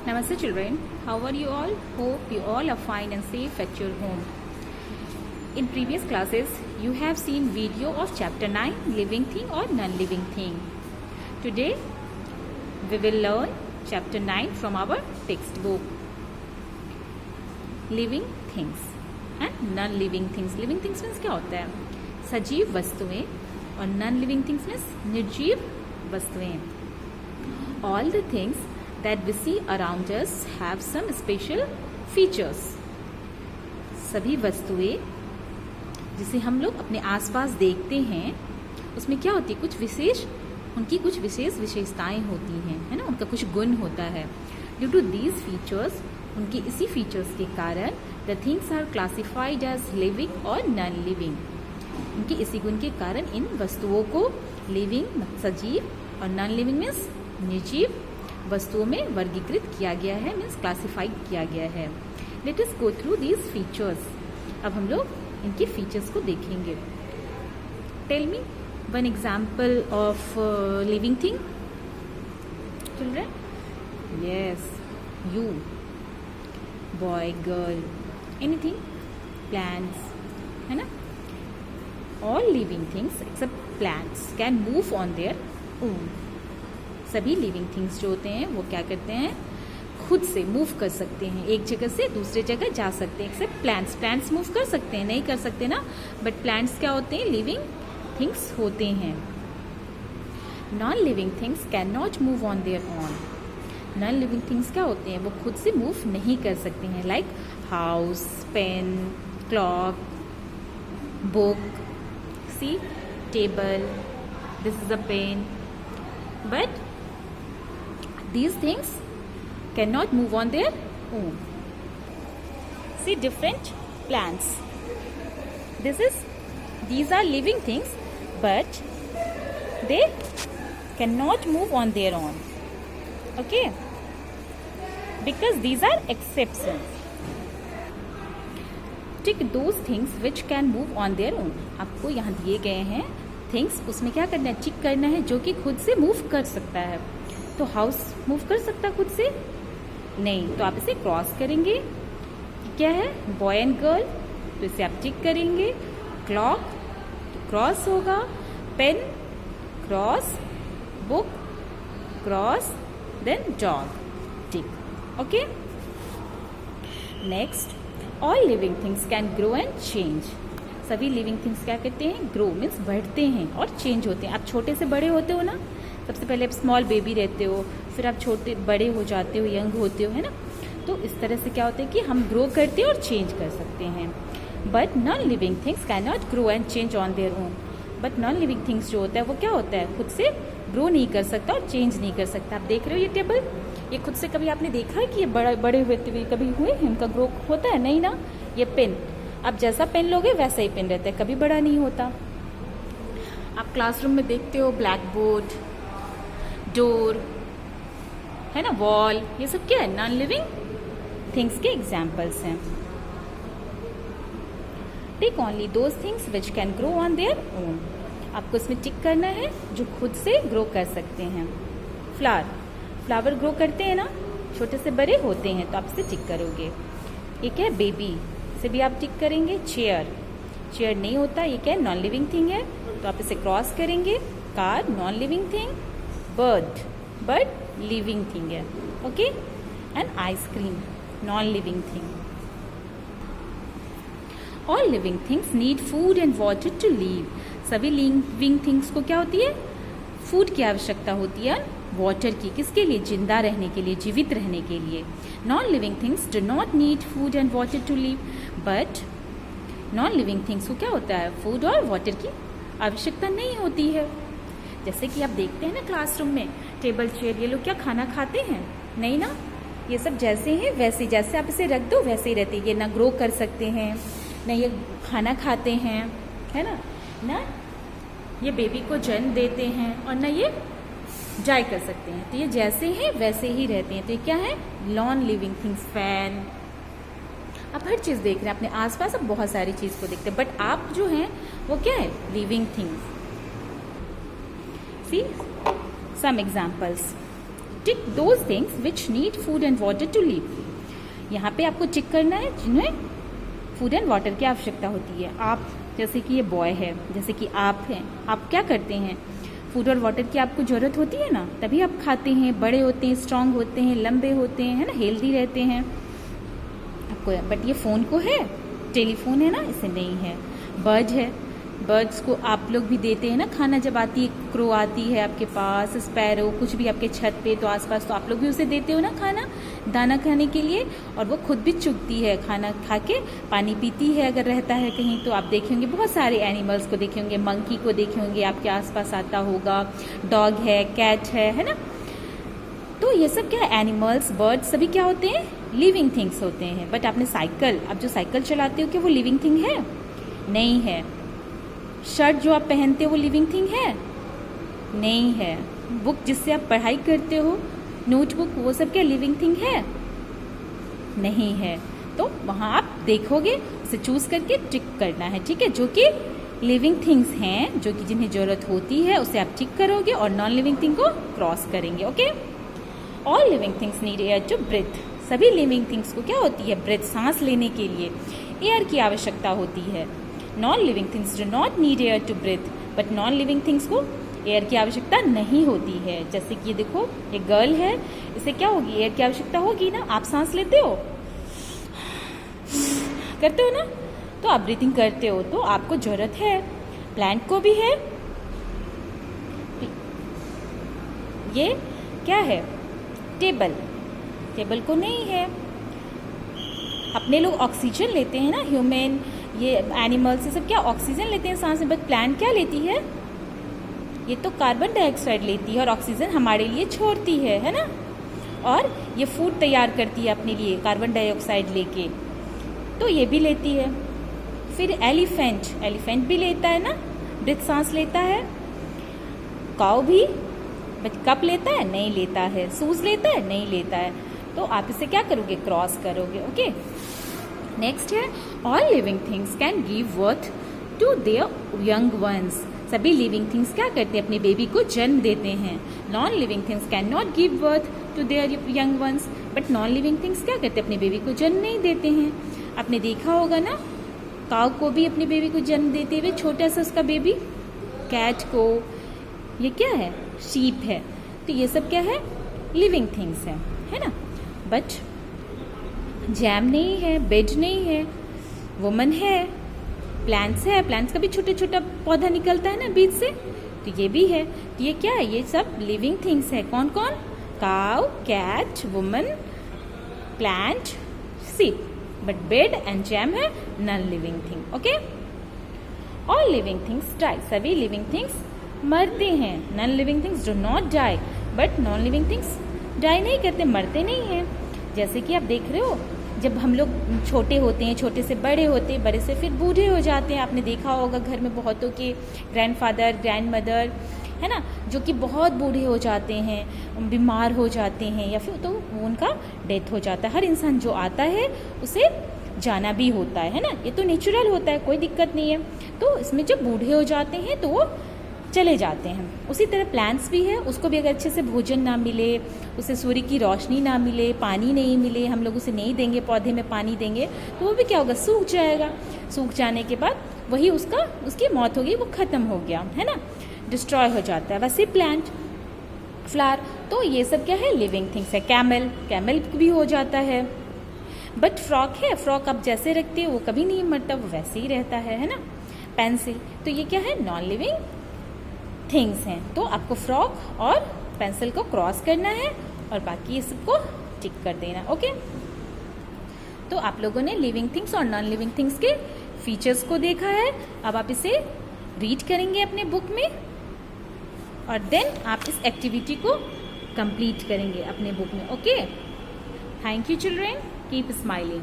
Namaste children, how are you all? Hope you all are fine and safe at your home. In previous classes, you have seen video of chapter 9, living thing or non-living thing. Today, we will learn chapter 9 from our textbook. Living things and non-living things. Living things means क्या होता है? सजीव वस्तुएं और non-living things means निर्जीव वस्तुएं. All the things that we see around us have some special features. सभी वस्तुएं जिसे हम लोग अपने आसपास देखते हैं उसमें क्या होती है, उनकी कुछ विशेष विशेषताएं होती हैं, है ना, उनका कुछ गुण होता है. ड्यू टू दीज फीचर्स, उनके इसी फीचर्स के कारण the things are classified as living और नॉन लिविंग. उनके इसी गुण के कारण इन वस्तुओं को लिविंग सजीव और नॉन लिविंग मीन्स निर्जीव वस्तुओं में वर्गीकृत किया गया है, मीन्स क्लासिफाइड किया गया है. Let us go through these features. अब हम लोग इनके फीचर्स को देखेंगे. Tell me one example of living thing children. Yes, you, boy, girl, anything, plants, है ना. All living things except plants can move on their own. सभी living things जो होते हैं वो क्या करते हैं, खुद से मूव कर सकते हैं, एक जगह से दूसरे जगह जा सकते हैं. Accept plants. प्लांट्स मूव कर सकते हैं, नहीं कर सकते ना, बट प्लांट्स क्या होते हैं, लिविंग थिंग्स होते हैं. Non living things can not move on their own. Non living things क्या होते हैं, वो खुद से मूव नहीं कर सकते हैं. Like house, pen, clock, book, see, table, this is a pen. But these things cannot move on their own. See different plants. These are living things, but they cannot move on their own. Okay? Because these are exceptions. Take those things which can move on their own. आपको यहाँ दिए गए हैं things, उसमें क्या करना है, टिक करना है जो कि खुद से मूव कर सकता है. तो हाउस मूव कर सकता है खुद से? नहीं. तो आप इसे क्रॉस करेंगे. क्या है, बॉय एंड गर्ल, तो इसे आप टिक करेंगे. क्लॉक तो क्रॉस होगा. Pen cross, book cross, then dog tick. Okay. Next, all living things can grow and change. सभी लिविंग थिंग्स क्या करते हैं, ग्रो मीन्स बढ़ते हैं और चेंज होते हैं. आप छोटे से बड़े होते हो ना, सबसे पहले आप स्मॉल बेबी रहते हो, फिर आप छोटे बड़े हो जाते हो, यंग होते हो, है ना. तो इस तरह से क्या होता है कि हम ग्रो करते हैं और चेंज कर सकते हैं. But non living things can not grow and change on their own. But non living things जो होता है वो क्या होता है, खुद से ग्रो नहीं कर सकता और चेंज नहीं कर सकता. आप देख रहे हो ये टेबल, ये खुद से कभी आपने देखा है कि ये बड़े हुए कभी हुए हैं, इनका ग्रो होता है? नहीं ना. ये पेन, आप जैसा पेन लोगे वैसा ही पेन रहता है, कभी बड़ा नहीं होता. आप क्लासरूम में देखते हो ब्लैक बोर्ड, डोर, है ना, वॉल, ये सब क्या है, नॉन लिविंग थिंग्स के एग्जाम्पल्स हैं. Take only those things which can grow on their own. आपको इसमें टिक करना है जो खुद से ग्रो कर सकते हैं. फ्लावर ग्रो करते हैं ना, छोटे से बड़े होते हैं, तो आप इसे टिक करोगे. ये क्या है, बेबी, इसे भी आप टिक करेंगे. चेयर नहीं होता, ये क्या है, नॉन लिविंग थिंग है, तो आप इसे क्रॉस करेंगे. Car non living thing. Bird living thing है. Okay. And ice cream non living thing. All living things need food and water to live. सभी लिविंग थिंग्स को क्या होती है, फूड की आवश्यकता होती है, वाटर की. किसके लिए, जिंदा रहने के लिए, जीवित रहने के लिए. Non living things do not need food and water to live. But non living things को क्या होता है, फूड और वाटर की आवश्यकता नहीं होती है. जैसे कि आप देखते हैं ना क्लासरूम में टेबल चेयर, ये लोग क्या खाना खाते हैं? नहीं ना. ये सब जैसे हैं वैसे, जैसे आप इसे रख दो वैसे ही रहते हैं. ये ना ग्रो कर सकते हैं, ना ये खाना खाते हैं, है ना ये बेबी को जन्म देते हैं, और ना ये जाय कर सकते हैं. तो ये जैसे हैं वैसे ही रहते हैं. तो ये क्या है, नॉन लिविंग थिंग्स. फैन, आप हर चीज़ देख रहे हैं अपने आसपास, आप बहुत सारी चीज़ को देखते हैं, बट आप जो हैं वो क्या है, living things. See some examples. Tick those things which need food and water to live. यहाँ पे आपको टिक करना है जिन्हें फूड एंड वाटर की आवश्यकता होती है। आप, जैसे कि ये बॉय है, जैसे कि आप हैं, आप क्या करते हैं, फूड और वाटर की आपको जरूरत होती है ना, तभी आप खाते हैं, बड़े होते हैं, स्ट्रांग होते हैं, लंबे होते हैं, है ना, हेल्दी रहते हैं आपको। बट ये फ़ोन को है, टेलीफोन है ना, इसे नहीं है। बर्ड है, बर्ड्स को आप लोग भी देते हैं ना खाना, जब आती है, क्रो आती है आपके पास, स्पैरो, कुछ भी आपके छत पे तो आसपास, तो आप लोग भी उसे देते हो ना खाना, दाना खाने के लिए, और वो खुद भी चुगती है, खाना खा के पानी पीती है अगर रहता है कहीं। तो आप देखे होंगे बहुत सारे एनिमल्स को देखे होंगे, मंकी को देखे होंगे, आपके आसपास आता होगा, डॉग है, कैट है ना। तो ये सब क्या है, एनिमल्स, बर्ड्स सभी क्या होते हैं, लिविंग थिंग्स होते हैं। बट आपने साइकिल, आप जो साइकिल चलाते हो, क्या वो लिविंग थिंग है? नहीं है। शर्ट जो आप पहनते हो वो लिविंग थिंग है? नहीं है। बुक जिससे आप पढ़ाई करते हो, नोटबुक, वो सब क्या लिविंग थिंग है? नहीं है। तो वहाँ आप देखोगे, उसे चूज करके टिक करना है, ठीक है। जो कि लिविंग थिंग्स हैं, जो कि जिन्हें जरूरत होती है, उसे आप टिक करोगे और नॉन लिविंग थिंग को क्रॉस करेंगे। Okay. All living things need air to breathe. सभी लिविंग थिंग्स को क्या होती है, ब्रेथ, सांस लेने के लिए एयर की आवश्यकता होती है। Non living things do not need air to breathe, but non living things को एयर की आवश्यकता नहीं होती है। जैसे कि ये देखो, ये गर्ल है, इसे क्या होगी, एयर की आवश्यकता होगी ना। आप सांस लेते हो, करते हो ना, तो आप ब्रीथिंग करते हो, तो आपको जरूरत है। प्लांट को भी है। ये क्या है, टेबल, टेबल को नहीं है। अपने लोग ऑक्सीजन लेते हैं ना, ह्यूमन, ये एनिमल्स, ये सब क्या ऑक्सीजन लेते हैं सांस में, बट प्लांट क्या लेती है, ये तो कार्बन डाइऑक्साइड लेती है और ऑक्सीजन हमारे लिए छोड़ती है ना। और ये फूड तैयार करती है अपने लिए कार्बन डाइऑक्साइड लेके, तो ये भी लेती है। फिर एलिफेंट, एलिफेंट भी लेता है ना, ब्रीथ, सांस लेता है। काऊ भी, बट कप लेता है? नहीं लेता है। सूज लेता है? नहीं लेता है। तो आप इसे क्या करोगे, क्रॉस करोगे। ओके। नेक्स्ट है, all living things can give birth to their young ones. सभी लिविंग थिंग्स क्या करते हैं, अपने बेबी को जन्म देते हैं। Non living things can not give birth to their young ones, but non living things क्या करते हैं, अपने बेबी को जन्म नहीं देते हैं। आपने देखा होगा ना, काऊ को भी अपने बेबी को जन्म देते हुए, छोटा सा उसका बेबी, कैट को, ये क्या है, शीप है। तो ये सब क्या है, लिविंग थिंग्स है ना। बट जैम नहीं है, बेड नहीं है, वुमन है, प्लांट्स है, प्लांट्स का भी छोटा छोटा पौधा निकलता है ना बीज से, तो ये भी है। तो ये क्या है, ये सब लिविंग थिंग्स है। कौन कौन, cow, cat, woman, plant, sheep. But bed and jam है non living thing. Okay. All living things die. सभी लिविंग थिंग्स मरते हैं। Non living things do not die, but non living things die नहीं करते, मरते नहीं हैं। जैसे कि आप देख रहे हो, जब हम लोग छोटे होते हैं, छोटे से बड़े होते हैं, बड़े से फिर बूढ़े हो जाते हैं। आपने देखा होगा घर में बहुतों के ग्रैंडफादर, ग्रैंडमदर, है ना, जो कि बहुत बूढ़े हो जाते हैं, बीमार हो जाते हैं, या फिर तो उनका डेथ हो जाता है। हर इंसान जो आता है उसे जाना भी होता है ना, ये तो नेचुरल होता है, कोई दिक्कत नहीं है। तो इसमें जब बूढ़े हो जाते हैं तो वो चले जाते हैं। उसी तरह प्लांट्स भी है, उसको भी अगर अच्छे से भोजन ना मिले, उसे सूर्य की रोशनी ना मिले, पानी नहीं मिले, हम लोग उसे नहीं देंगे, पौधे में पानी देंगे, तो वो भी क्या होगा, सूख जाएगा। सूख जाने के बाद वही उसकी मौत हो गई, वो खत्म हो गया, है ना, डिस्ट्रॉय हो जाता है। वैसे प्लांट, फ्लावर, तो ये सब क्या है, लिविंग थिंग्स है। कैमल, कैमल भी हो जाता है। बट फ्रॉक है, फ्रॉक आप जैसे रखते हो वो कभी नहीं मरता, वो वैसे ही रहता है ना। पेंसिल, तो ये क्या है, नॉन लिविंग थिंग्स हैं। तो आपको फ्रॉक और पेंसिल को क्रॉस करना है और बाकी सबको टिक कर देना। ओके। तो आप लोगों ने लिविंग थिंग्स और नॉन लिविंग थिंग्स के फीचर्स को देखा है। अब आप इसे रीड करेंगे अपने बुक में और देन आप इस एक्टिविटी को कंप्लीट करेंगे अपने बुक में। Okay. Thank you children, keep smiling.